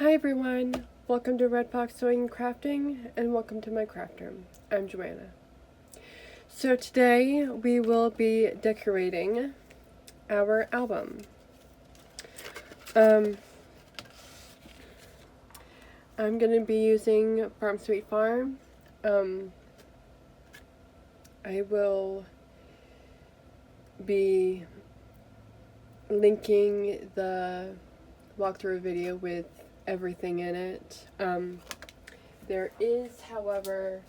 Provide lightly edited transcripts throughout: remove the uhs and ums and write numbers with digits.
Hi everyone, welcome to Red Fox Sewing and Crafting, and welcome to my craft room. I'm Joanna. So today we will be decorating our album. I'm going to be using Farm Sweet Farm. I will be linking the walkthrough video with everything in it. There is, however,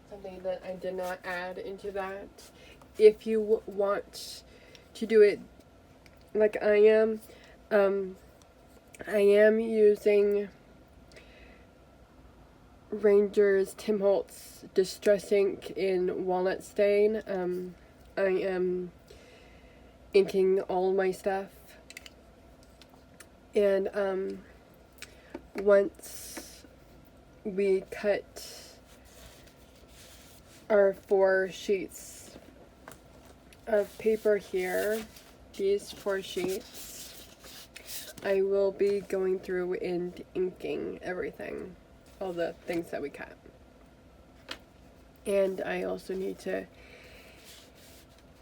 something that I did not add into that. If you want to do it like I am using Ranger's Tim Holtz Distress Ink in Walnut Stain. I am inking all my stuff. And once we cut our 4 sheets of paper here, these 4 sheets, I will be going through and inking everything, all the things that we cut. And I also need to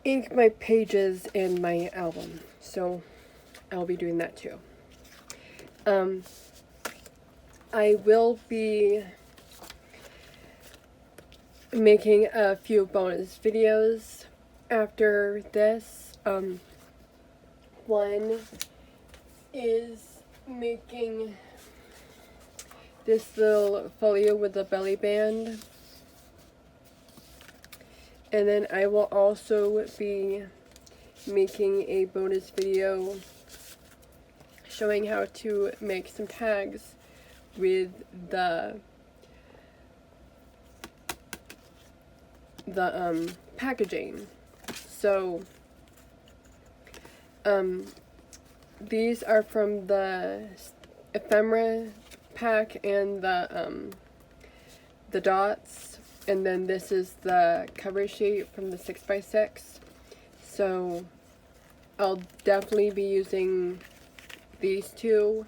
ink my pages in my album, so I'll be doing that too. I will be making a few bonus videos after this. One is making this little folio with the belly band. And then I will also be making a bonus video showing how to make some tags with the packaging. So these are from the ephemera pack and the dots, and then this is the cover sheet from the 6x6. So I'll definitely be using these two.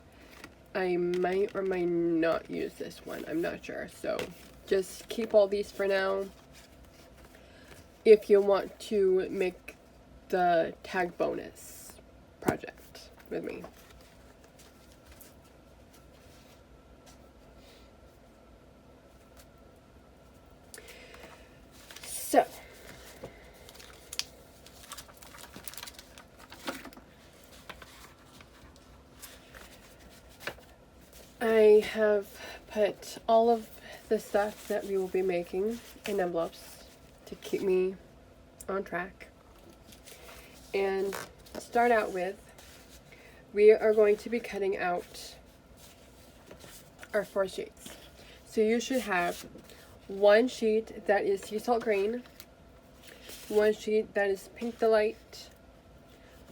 I might or might not use this one, I'm not sure, so just keep all these for now if you want to make the tag bonus project with me. So I have put all of the stuff that we will be making in envelopes to keep me on track. And to start out with, we are going to be cutting out our 4 sheets. So you should have 1 sheet that is sea salt green, 1 sheet that is pink delight,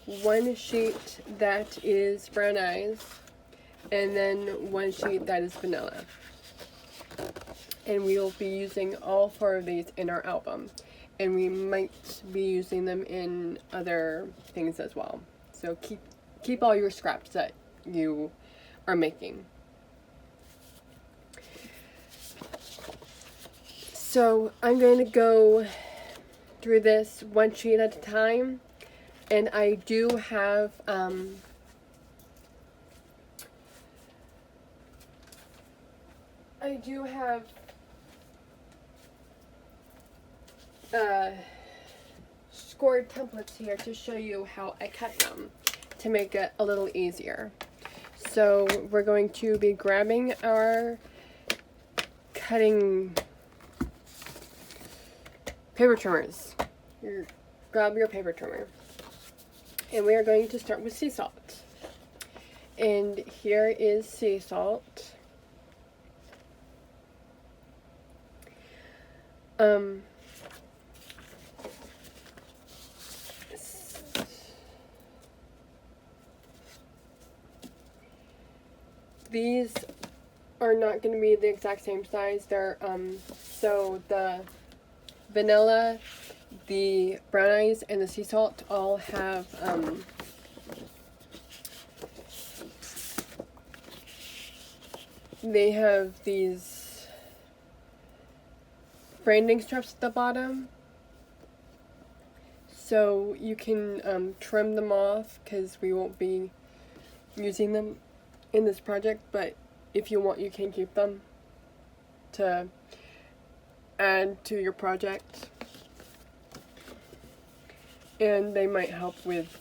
1 sheet that is brown eyes, and then 1 sheet that is vanilla. And we will be using all 4 of these in our album, and we might be using them in other things as well. So keep all your scraps that you are making. So I'm going to go through this 1 sheet at a time, and I do have scored templates here to show you how I cut them to make it a little easier. So we're going to be grabbing our cutting paper trimmers. Grab your paper trimmer. And we are going to start with sea salt. And here is sea salt. These are not going to be the exact same size. They're so the vanilla, the brown eyes, and the sea salt all have they have these branding straps at the bottom, so you can trim them off because we won't be using them in this project, but if you want, you can keep them to add to your project. And they might help with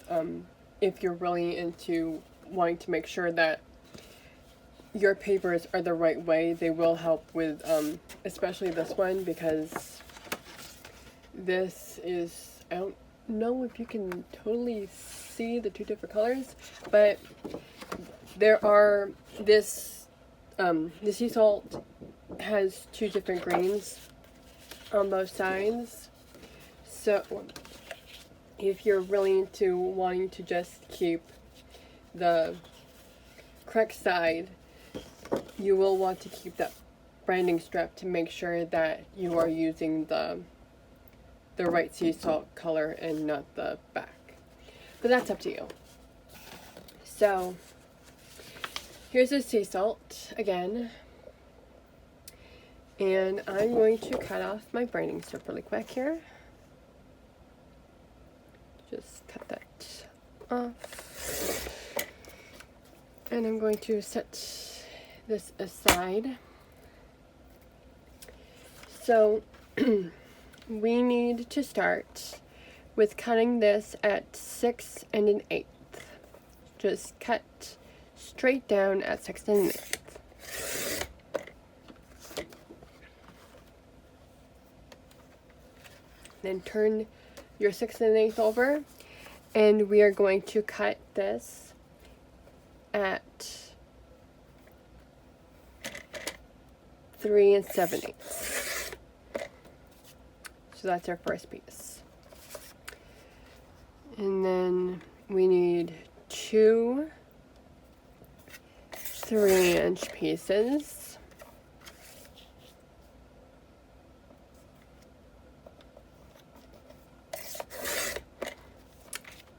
if you're really into wanting to make sure that your papers are the right way. They will help with especially this one, because this is, I don't know if you can totally see the two different colors, but there are this the sea salt has two different greens on both sides. So if you're really into wanting to just keep the correct side, you will want to keep that branding strap to make sure that you are using the right sea salt color and not the back. But that's up to you. So here's the sea salt again. And I'm going to cut off my branding strip really quick here. Just cut that off. And I'm going to set this aside. So we need to start with cutting this at 6 1/8. Just cut straight down at 6 1/8. Then turn your 6 1/8 over, and we are going to cut this at 3 7/8. So that's our first piece. And then we need 2 3-inch pieces.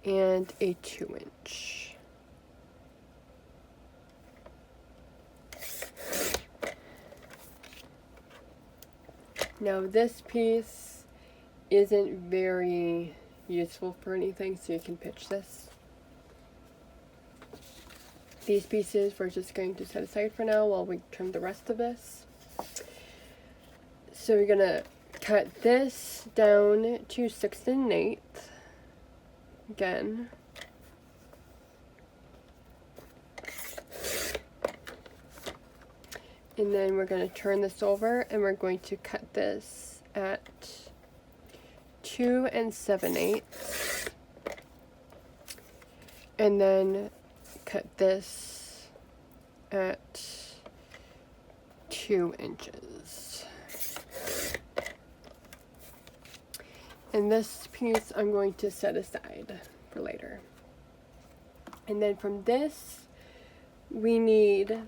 And a 2-inch. Now this piece isn't very useful for anything, so you can pitch this. These pieces we're just going to set aside for now while we trim the rest of this. So we're gonna cut this down to 6 1/8 again. And then we're going to turn this over, and we're going to cut this at 2 7/8. And then cut this at 2 inches. And this piece I'm going to set aside for later. And then from this, we need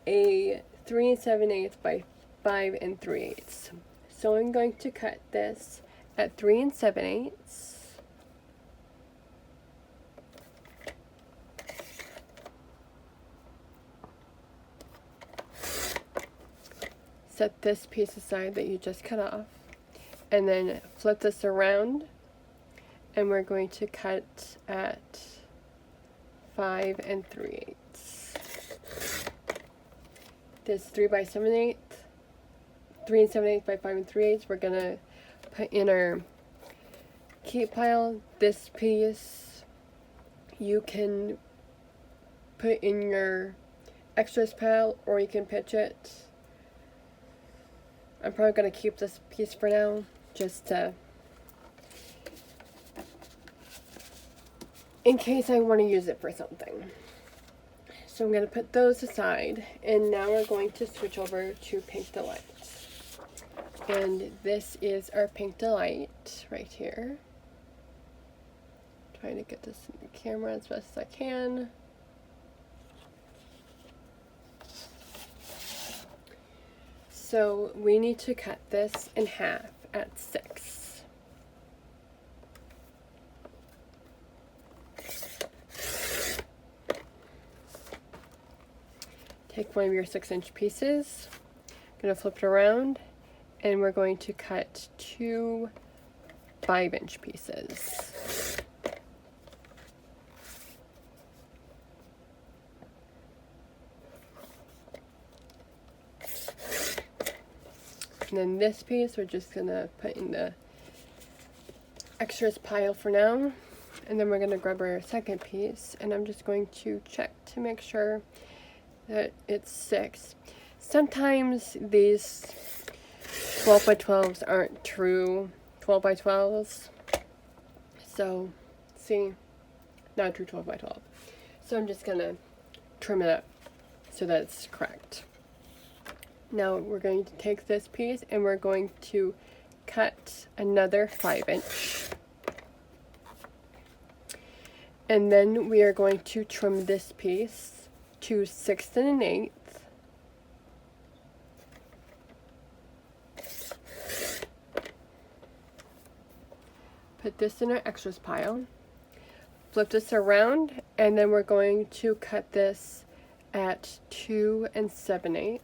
a 3 7/8 by 5 3/8. So I'm going to cut this at 3 7/8. Set this piece aside that you just cut off, and then flip this around, and we're going to cut at 5 3/8. This 3 7/8, 3 7/8 by 5 3/8, we're gonna put in our keep pile. This piece you can put in your extras pile, or you can pitch it. I'm probably gonna keep this piece for now, just to, in case I want to use it for something. So I'm going to put those aside, and now we're going to switch over to Pink Delight. And this is our Pink Delight right here. Trying to get this in the camera as best as I can. So we need to cut this in half at 6. take one of your 6-inch pieces, going to flip it around, and we're going to cut 2 5-inch pieces. And then this piece we're just going to put in the extras pile for now. And then we're going to grab our second piece, and I'm just going to check to make sure that it's 6. Sometimes these 12 by 12s aren't true 12 by 12s. So, see, not true 12 by 12. So I'm just going to trim it up so that it's correct. Now we're going to take this piece and we're going to cut another 5-inch. And then we are going to trim this piece to 6 1/8. Put this in our extras pile. Flip this around, and then we're going to cut this at 2 7/8.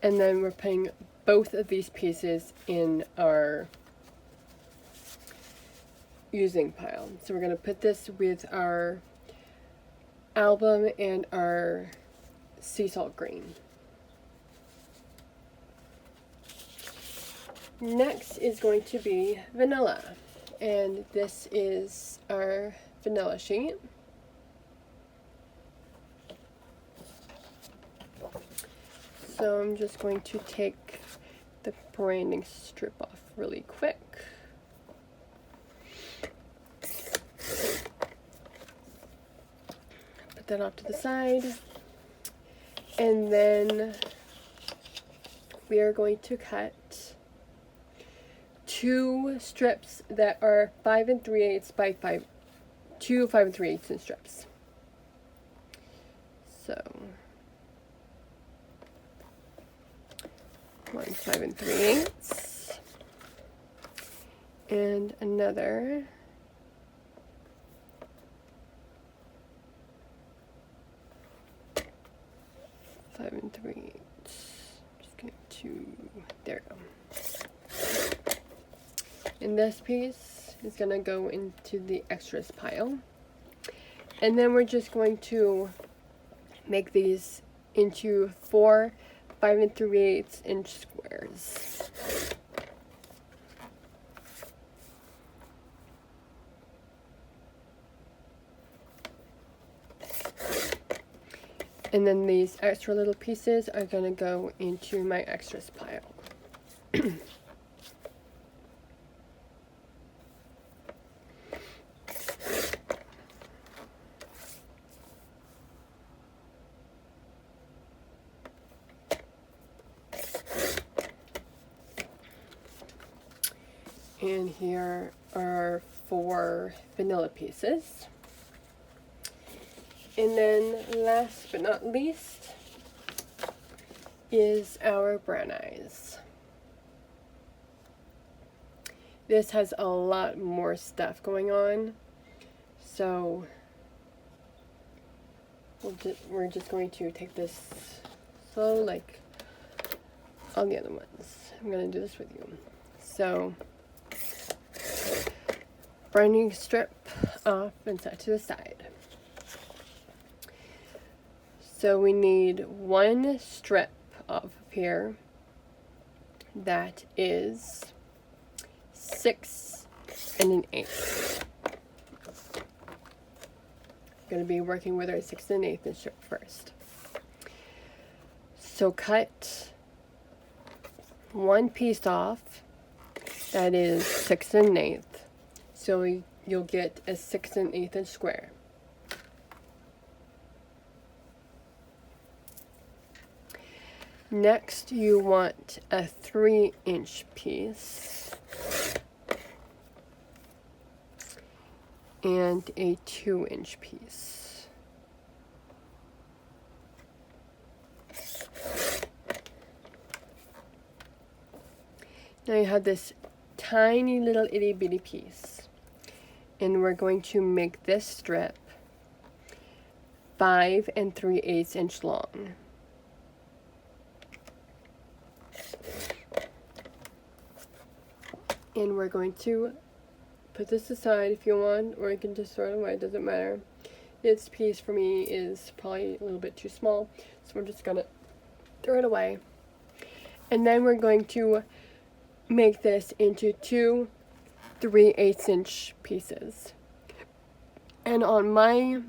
And then we're putting both of these pieces in our using pile. So we're going to put this with our album and our sea salt green. Next is going to be vanilla, and this is our vanilla sheet. So I'm just going to take the branding strip off really quick. Put that off to the side. And then we are going to cut 2 strips that are 5 3/8 by 5, 2 5 3/8 inch strips. So 1 5 3/8 and another 5 3/8. Just going to, there we go. And this piece is going to go into the extras pile. And then we're just going to make these into 4 5 3/8 inch squares. And then these extra little pieces are going to go into my extras pile. And here are 4 vanilla pieces. And then last but not least is our brown eyes. This has a lot more stuff going on, so we're just going to take this slow like all the other ones. I'm going to do this with you. So branding strip off and set to the side. So we need 1 strip of here that is 6 1/8. I'm going to be working with our 6 1/8 inch strip first. So cut 1 piece off that is 6 1/8. So you'll get a 6 1/8 inch square. Next, you want a 3-inch piece and a 2-inch piece. Now you have this tiny little itty bitty piece, and we're going to make this strip 5 3/8 inch long. And we're going to put this aside if you want, or you can just throw it away, it doesn't matter. This piece for me is probably a little bit too small, so we're just gonna throw it away. And then we're going to make this into 2 3/8 inch pieces. And on my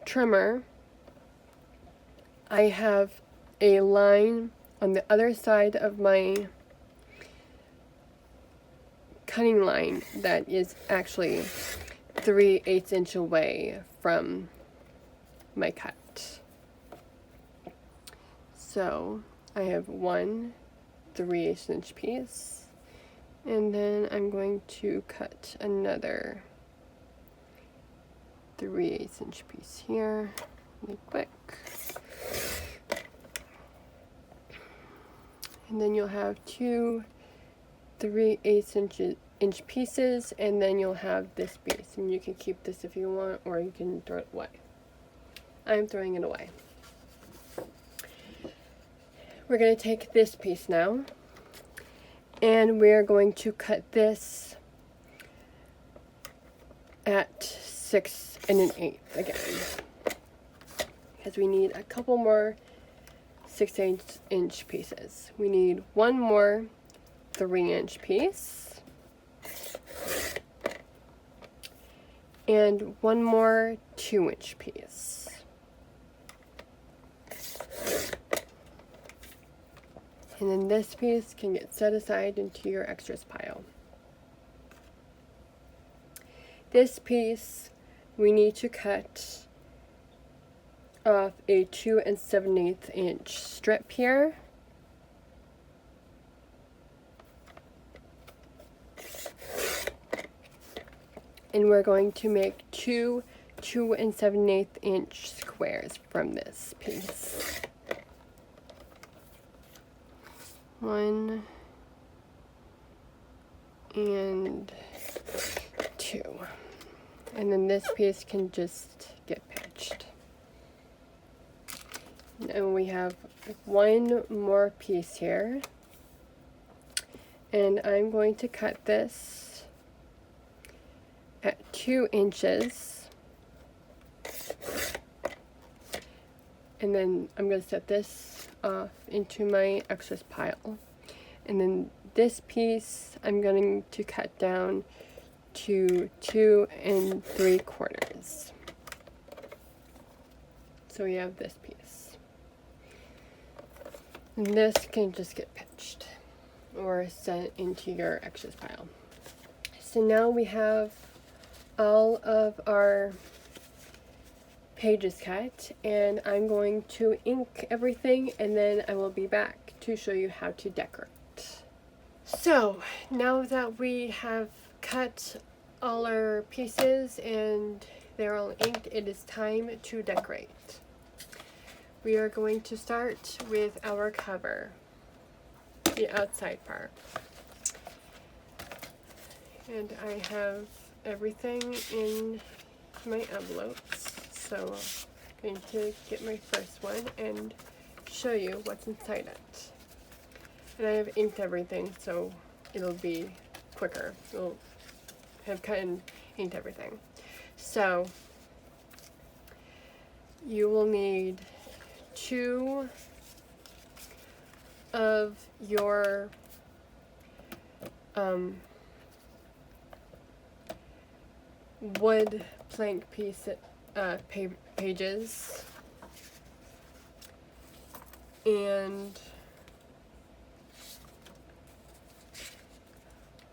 trimmer, I have a line on the other side of my cutting line that is actually 3/8 inch away from my cut. So I have 1 3/8 inch piece, and then I'm going to cut another 3/8 inch piece here really quick. And then you'll have 2 3/8 inch pieces, and then you'll have this piece, and you can keep this if you want, or you can throw it away. I'm throwing it away. We're going to take this piece now, and we're going to cut this at 6 1/8 again, because we need a couple more 6/8 inch pieces. We need one more 3-inch piece and one more 2-inch piece. And then this piece can get set aside into your extras pile. This piece we need to cut off a 2 7/8 inch strip here. And we're going to make 2 2 7/8 inch squares from this piece. 1 and 2. And then this piece can just get pitched. And we have one more piece here. And I'm going to cut this at 2 inches. And then I'm going to set this off into my extras pile. And then this piece I'm going to cut down to 2 3/4. So we have this piece. And this can just get pitched or set into your extras pile. So now we have all of our pages cut, and I'm going to ink everything, and then I will be back to show you how to decorate. So now that we have cut all our pieces and they're all inked, it is time to decorate. We are going to start with our cover, the outside part. And I have everything in my envelopes, so I'm going to get my first one and show you what's inside it. And I have inked everything, so it'll be quicker. We'll have cut and inked everything. So you will need 2 of your wood plank piece pages, and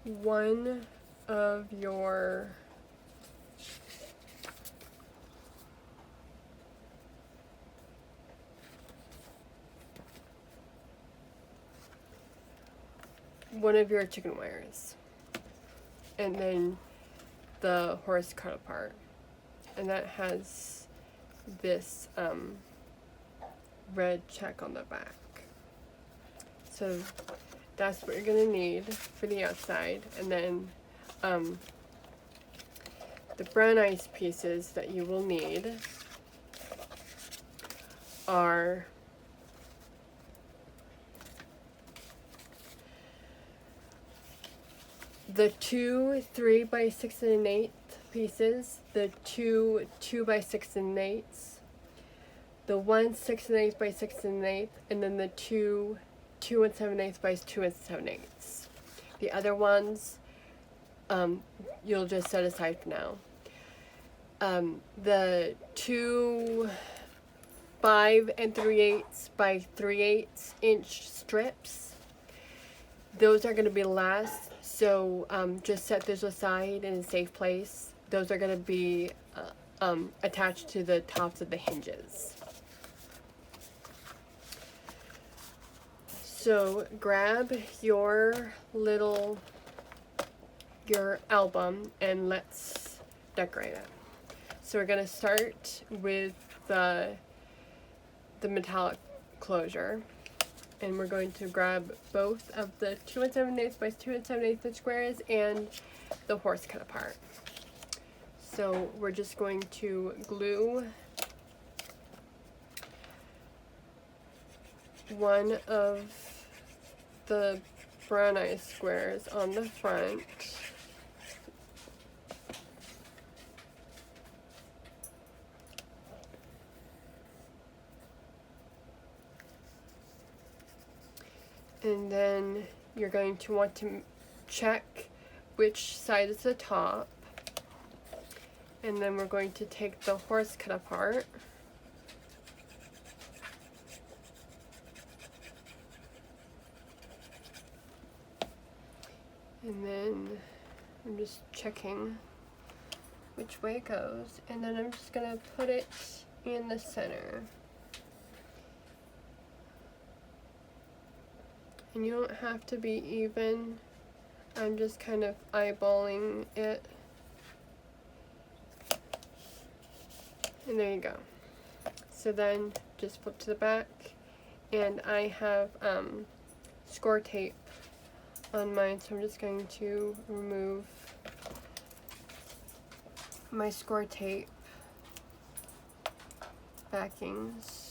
1 of your chicken wires, and then the horse cut apart, and that has this red check on the back. So that's what you're gonna need for the outside. And then the brown ice pieces that you will need are the two 3 by 6 1/8 pieces, the two 2 by 6 1/8, the one 6 1/8 by 6 1/8, and then the two 2 7/8 by 2 7/8. The other ones, you'll just set aside for now. The two 5 3/8 by 3/8 inch strips, those are going to be last, so just set those aside in a safe place. Those are going to be attached to the tops of the hinges. So grab your album and let's decorate it. So we're going to start with the metallic closure, and we're going to grab both of the 2 7/8 by 2 7/8 inch squares and the horse cut apart. So we're just going to glue one of the brown eye squares on the front, and then you're going to want to check which side is the top, and then we're going to take the horse cut apart. And then I'm just checking which way it goes, and then I'm just gonna put it in the center. And you don't have to be even, I'm just kind of eyeballing it. And there you go. So then just flip to the back, and I have score tape on mine, so I'm just going to remove my score tape backings.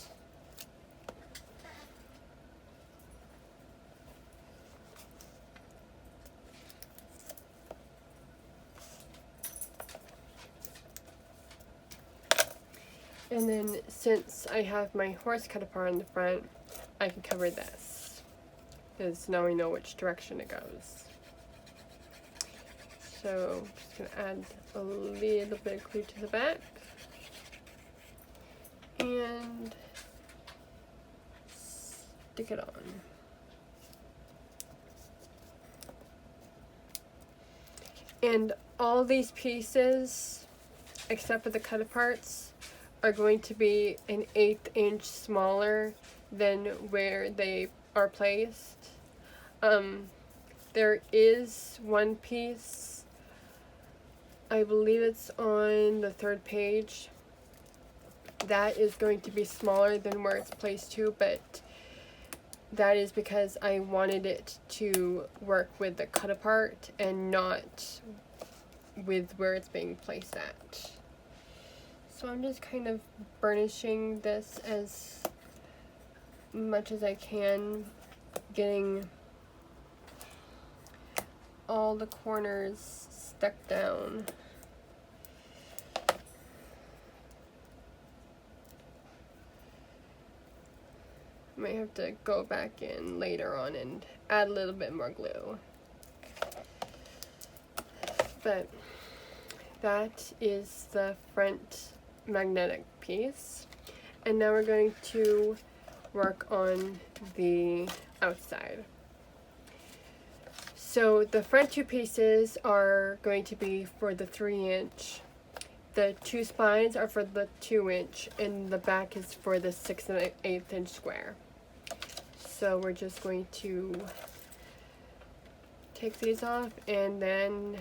And then since I have my horse cut apart on the front, I can cover this, because now we know which direction it goes. So I'm just going to add a little bit of glue to the back and stick it on. And all these pieces, except for the cut aparts, are going to be an 1/8 inch smaller than where they are placed. There is one piece, I believe it's on the 3rd page, that is going to be smaller than where it's placed to, but that is because I wanted it to work with the cut apart and not with where it's being placed at. So I'm just kind of burnishing this as much as I can, getting all the corners stuck down. Might have to go back in later on and add a little bit more glue. But that is the front magnetic piece. And now we're going to work on the outside. So the front two pieces are going to be for the 3 inch. The two spines are for the 2 inch, and the back is for the 6 1/8 inch square. So we're just going to take these off and then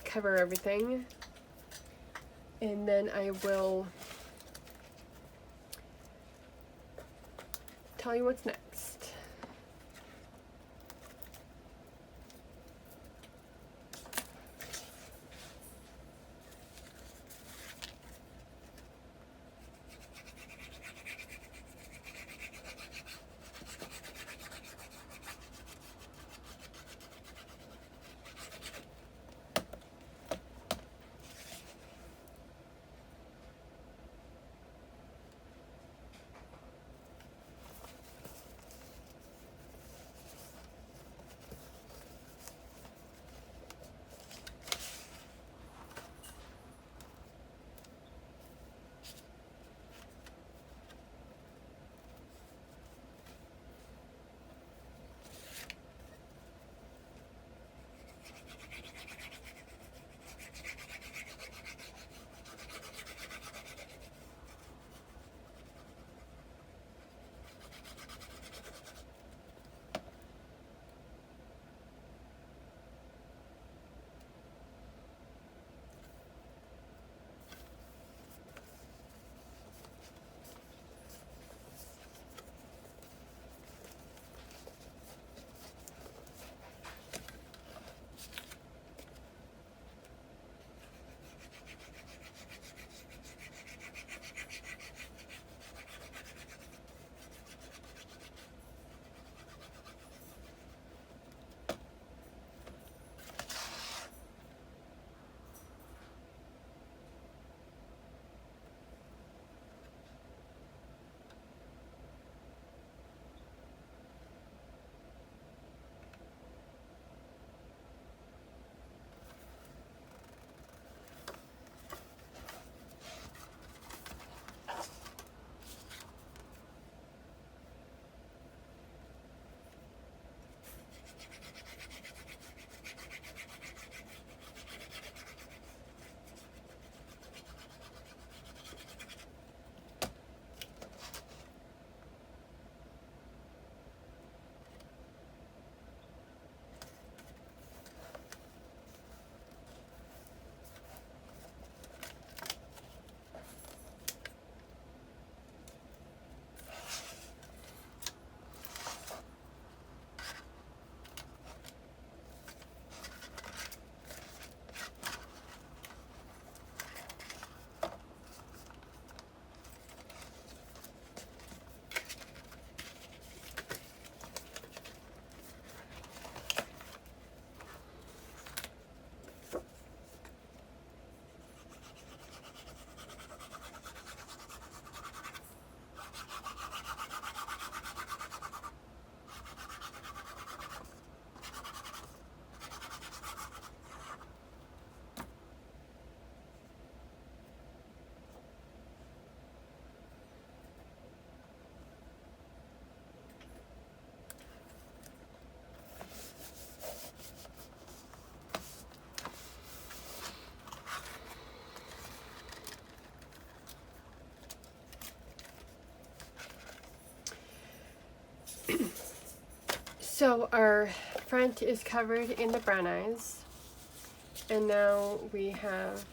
cover everything. And then I will tell you what's next. So our front is covered in the brown eyes, and now we have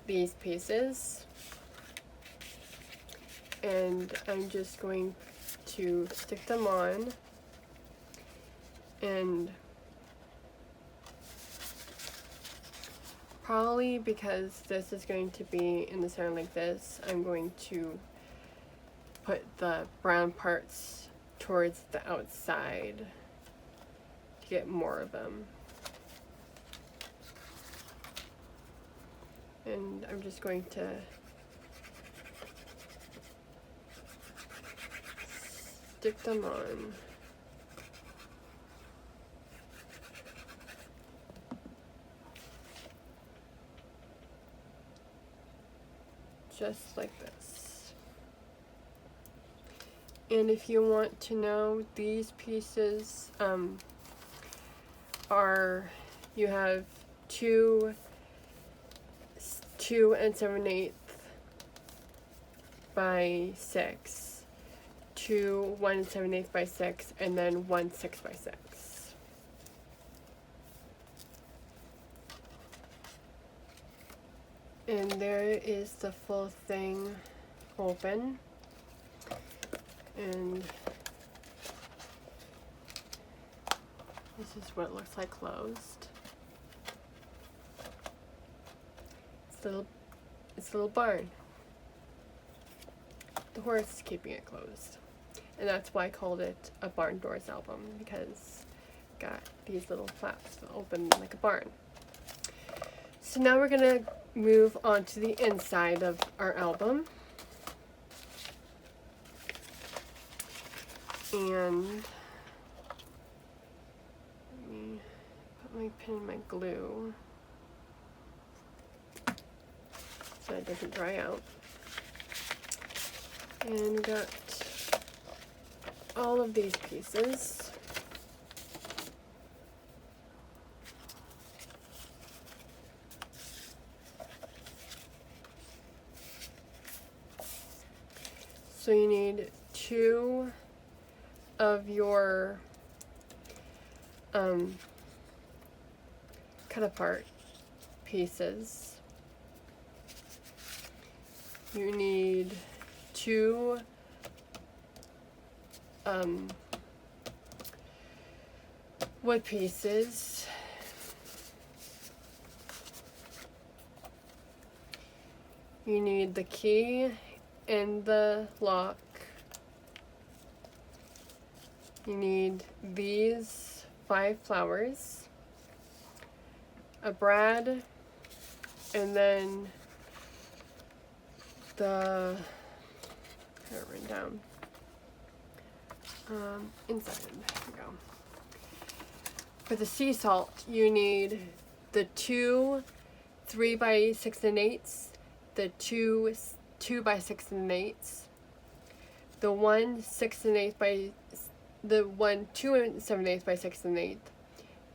these pieces, and I'm just going to stick them on, and probably because this is going to be in the center like this, I'm going to put the brown parts towards the outside to get more of them. And I'm just going to stick them on. Just like this. And if you want to know, these pieces you have 2 7/8 by 6, 2 1 7/8 by 6, and then 1 6 by 6. And there is the full thing open, and this is what it looks like closed. It's a little barn. The horse is keeping it closed, and that's why I called it a barn doors album, because it got these little flaps that open like a barn. So now we're gonna move on to the inside of our album. And let me put my pin in my glue so it doesn't dry out. And we got all of these pieces. So you need 2 of your cut apart pieces. You need 2 wood pieces. You need the key and the lock. You need these 5 flowers, a brad, and then I have it written down. Inside, there we go. For the sea salt, you need the 2 3 by 6 1/8, the 2 by 6 1/8, the 1 6 1/8 by the 1 2 7/8 by 6 1/8,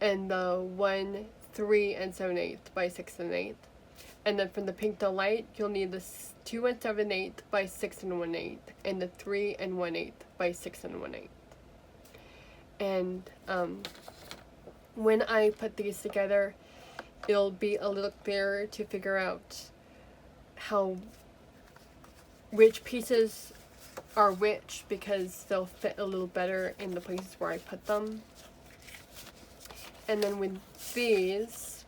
and the 1 3 7/8 by 6 1/8. And then from the pink to light, you'll need the 2 7/8 by 6 1/8, and the 3 1/8 by 6 1/8. And when I put these together, it'll be a little clearer to figure out which pieces are which, because they'll fit a little better in the places where I put them. And then with these,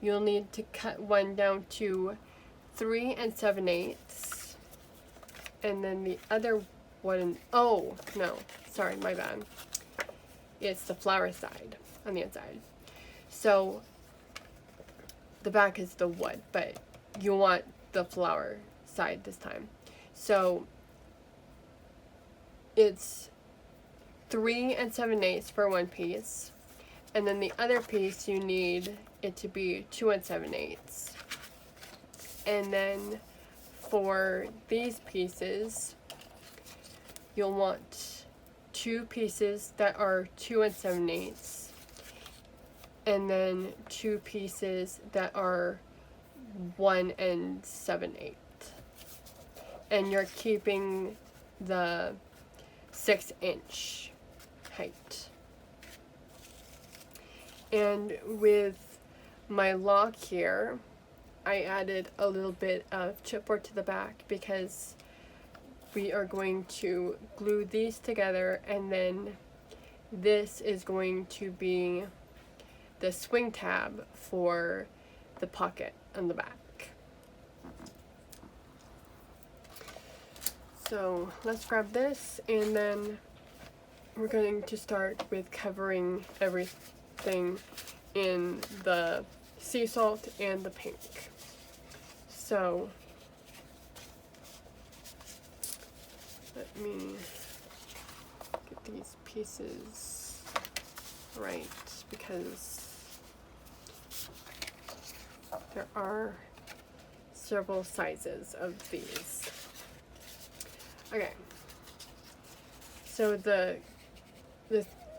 you'll need to cut one down to 3 7/8, and then the other one, oh no, sorry, my bad, it's the flower side on the inside. So the back is the wood, but you want the flower side this time. So it's 3 7/8 for one piece, and then the other piece you need it to be 2 7/8. And then for these pieces, you'll want 2 pieces that are 2 7/8, and then 2 pieces that are 1 7/8. And you're keeping the 6-inch tight. And with my lock here, I added a little bit of chipboard to the back because we are going to glue these together, and then this is going to be the swing tab for the pocket on the back. So let's grab this, and then we're going to start with covering everything in the sea salt and the pink. So let me get these pieces right, because there are several sizes of these. Okay, so the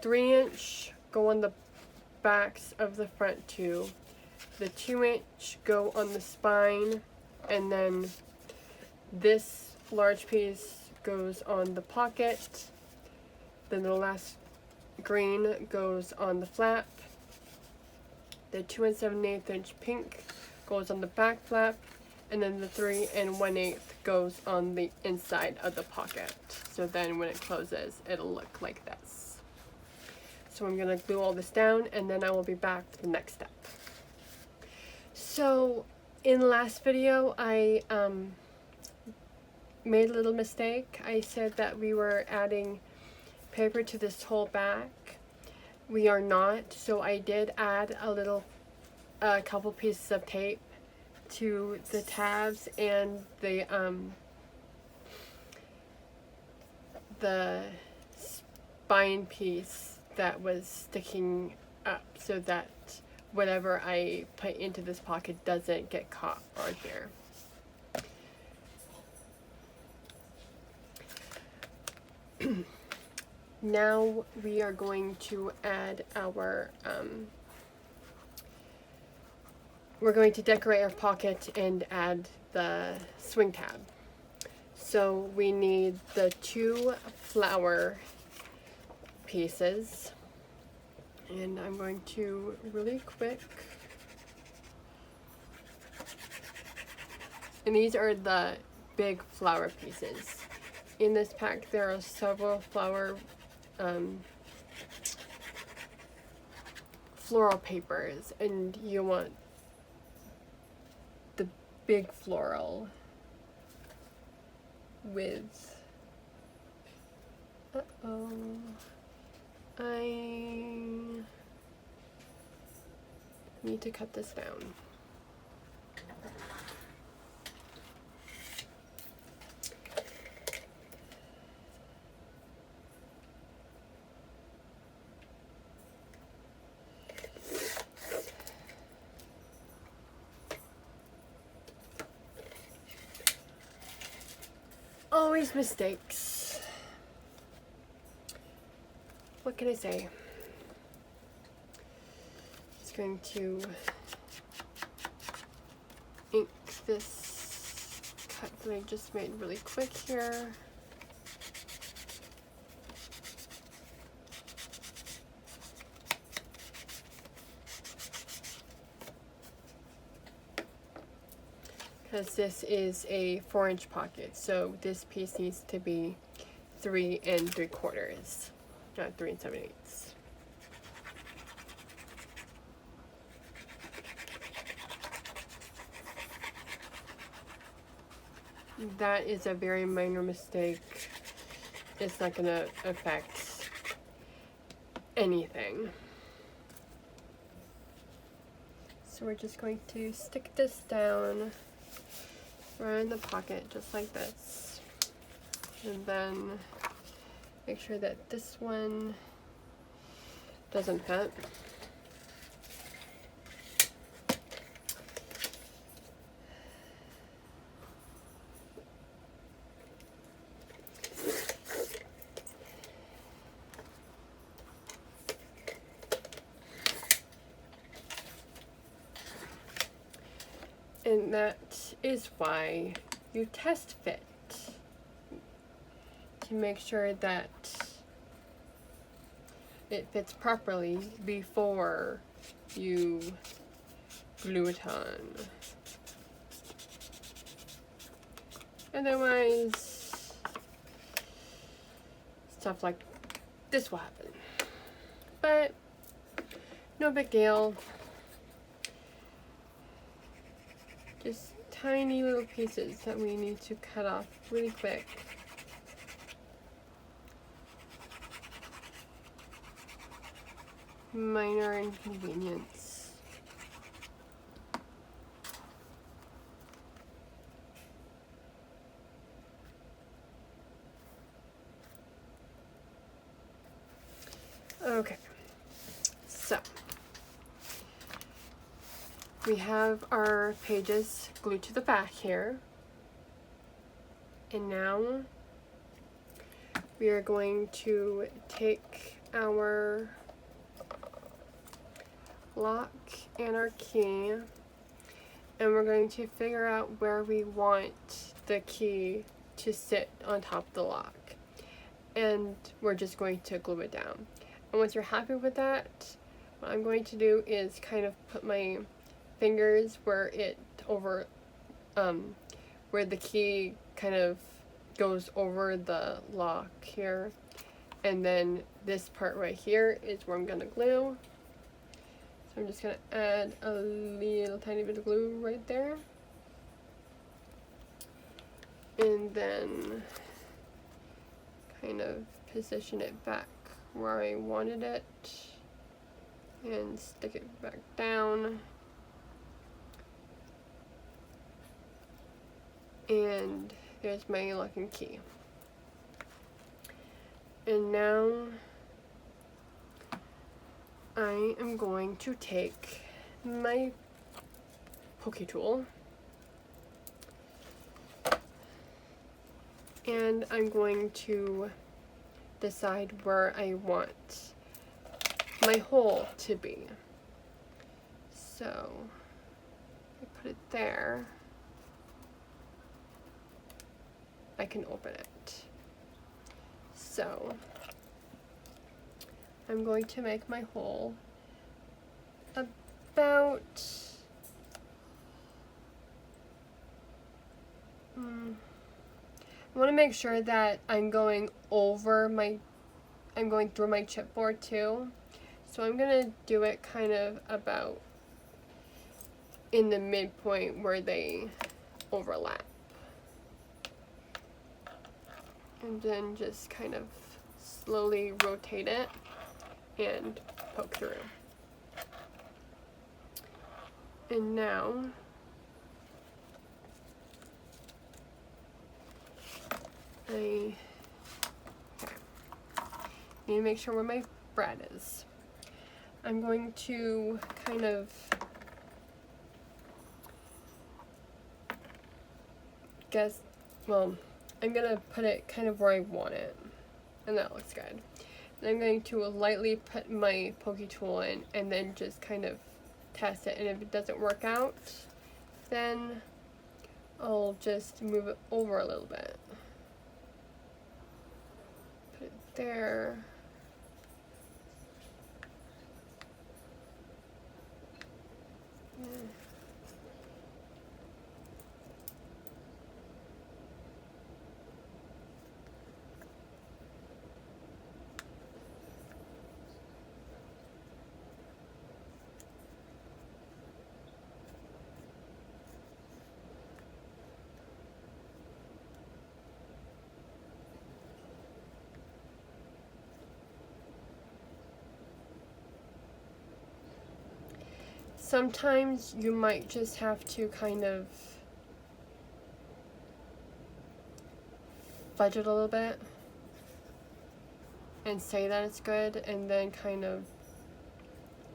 3-inch go on the backs of the front two, the 2-inch go on the spine, and then this large piece goes on the pocket, then the last green goes on the flap, the 2 7/8" pink goes on the back flap, and then the 3 1/8 goes on the inside of the pocket. So then when it closes, it'll look like this. So I'm gonna glue all this down, and then I will be back for the next step. So in the last video, I made a little mistake. I said that we were adding paper to this whole back. We are not, so I did add a couple pieces of tape to the tabs and the spine piece that was sticking up, so that whatever I put into this pocket doesn't get caught on here. Now we are going to add our we're going to decorate our pocket and add the swing tab. So we need the 2 flower pieces, and I'm going to really quick, and these are the big flower pieces. In this pack there are several floral papers, and you want the big floral with, I need to cut this down. Always mistakes. What can I say? Just going to ink this cut that I just made really quick here. Because this is a 4-inch pocket, so this piece needs to be 3 3/4, not 3 7/8. That is a very minor mistake. It's not going to affect anything. So we're just going to stick this down right in the pocket, just like this, and then make sure that this one doesn't fit. And that is why you test fit, to make sure that it fits properly before you glue it on. Otherwise, stuff like this will happen. But no big deal. Just tiny little pieces that we need to cut off really quick. Minor inconvenience. Okay, so we have our pages glued to the back here, and now we are going to take our lock and our key, and we're going to figure out where we want the key to sit on top of the lock, and we're just going to glue it down. And once you're happy with that, what I'm going to do is kind of put my fingers where the key kind of goes over the lock here, and then this part right here is where I'm gonna glue. So I'm just gonna add a little tiny bit of glue right there, and then kind of position it back where I wanted it and stick it back down. And there's my lock and key. And now I am going to take my Poke tool and I'm going to decide where I want my hole to be. So I put it there. I can open it. So I'm going to make my hole about I want to make sure that I'm going through my chipboard too. So I'm gonna do it kind of about in the midpoint where they overlap. And then just kind of slowly rotate it and poke through. And now I need to make sure where my brad is. I'm going to kind of I'm gonna put it kind of where I want it, and that looks good. And I'm going to lightly put my Poke tool in and then just kind of test it, and if it doesn't work out, then I'll just move it over a little bit. Put it there. Sometimes you might just have to kind of fudge it a little bit and say that it's good, and then kind of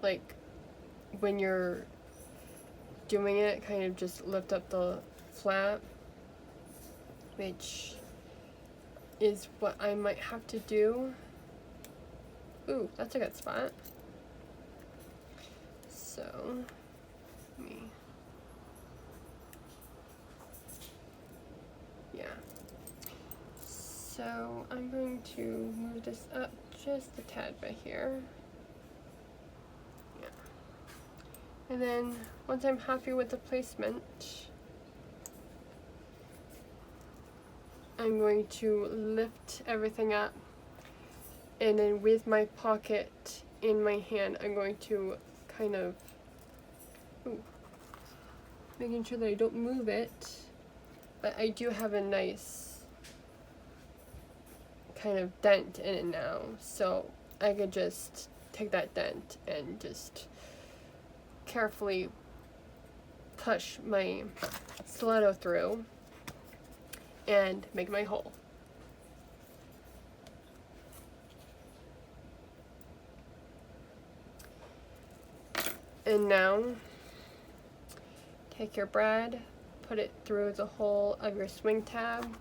like when you're doing it, kind of just lift up the flap, which is what I might have to do. Ooh, that's a good spot. So, yeah. So I'm going to move this up just a tad bit here. Yeah. And then once I'm happy with the placement, I'm going to lift everything up, and then with my pocket in my hand, I'm going to kind of, making sure that I don't move it, but I do have a nice kind of dent in it now, so I could just take that dent and just carefully push my stiletto through and make my hole. And now take your brad, put it through the hole of your swing tab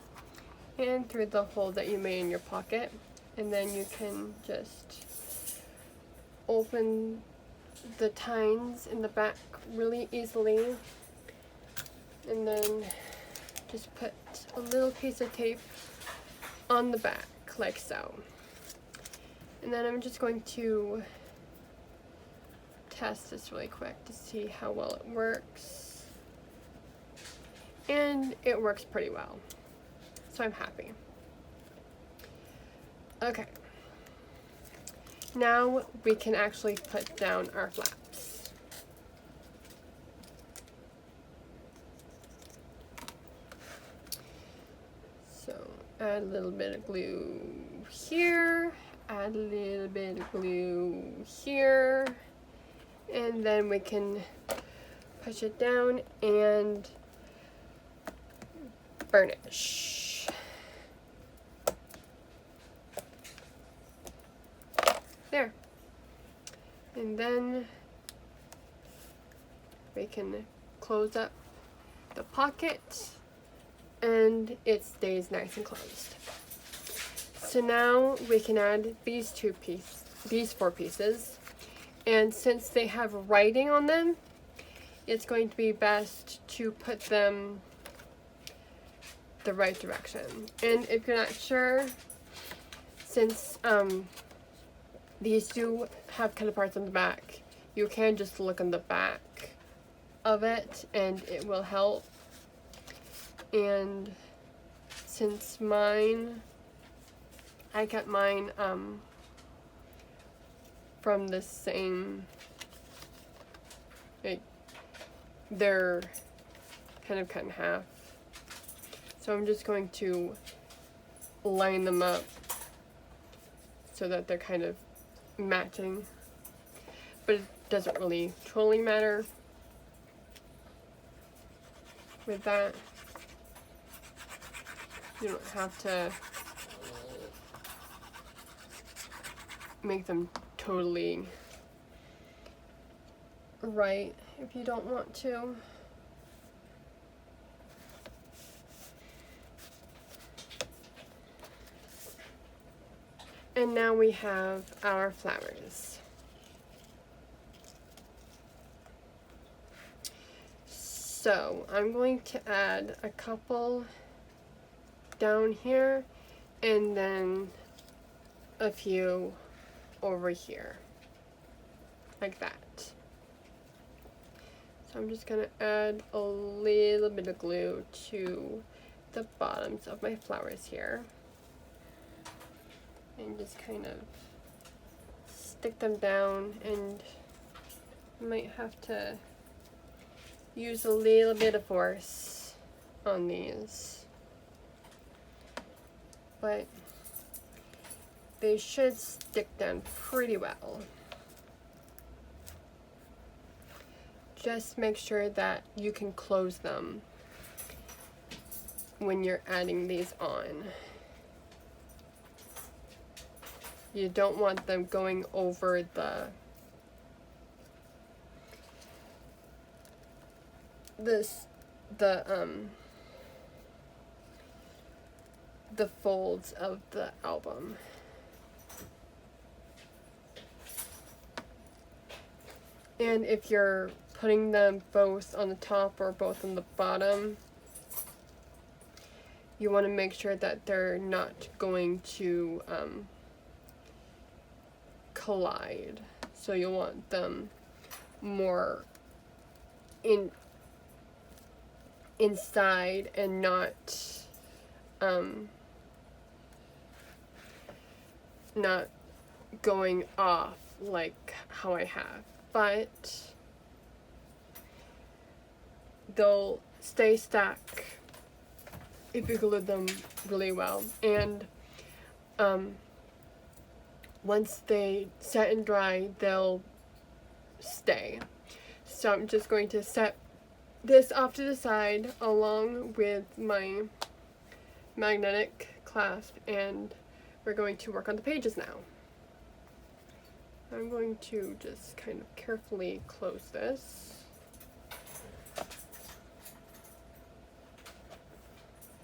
and through the hole that you made in your pocket, and then you can just open the tines in the back really easily, and then just put a little piece of tape on the back like so. And then I'm just going to test this really quick to see how well it works, and it works pretty well, so I'm happy. Okay, now we can actually put down our flaps. So add a little bit of glue here, add a little bit of glue here, and then we can push it down and burnish. There. And then we can close up the pocket and it stays nice and closed. So now we can add these four pieces. And since they have writing on them, it's going to be best to put them the right direction. And if you're not sure, since these do have cut parts on the back, you can just look on the back of it and it will help. And since I got mine from the same, they're kind of cut in half. So I'm just going to line them up so that they're kind of matching, but it doesn't really totally matter with that. You don't have to make them totally right if you don't want to. And now we have our flowers. So I'm going to add a couple down here and then a few over here, like that. So I'm just gonna add a little bit of glue to the bottoms of my flowers here and just kind of stick them down, and you might have to use a little bit of force on these, but they should stick down pretty well. Just make sure that you can close them when you're adding these on. You don't want them going over the folds of the album. And if you're putting them both on the top or both on the bottom, you want to make sure that they're not going to collide. So you'll want them more inside and not going off like how I have, but they'll stay stuck if you glue them really well. And once they set and dry, they'll stay. So I'm just going to set this off to the side along with my magnetic clasp, and we're going to work on the pages now. I'm going to just kind of carefully close this.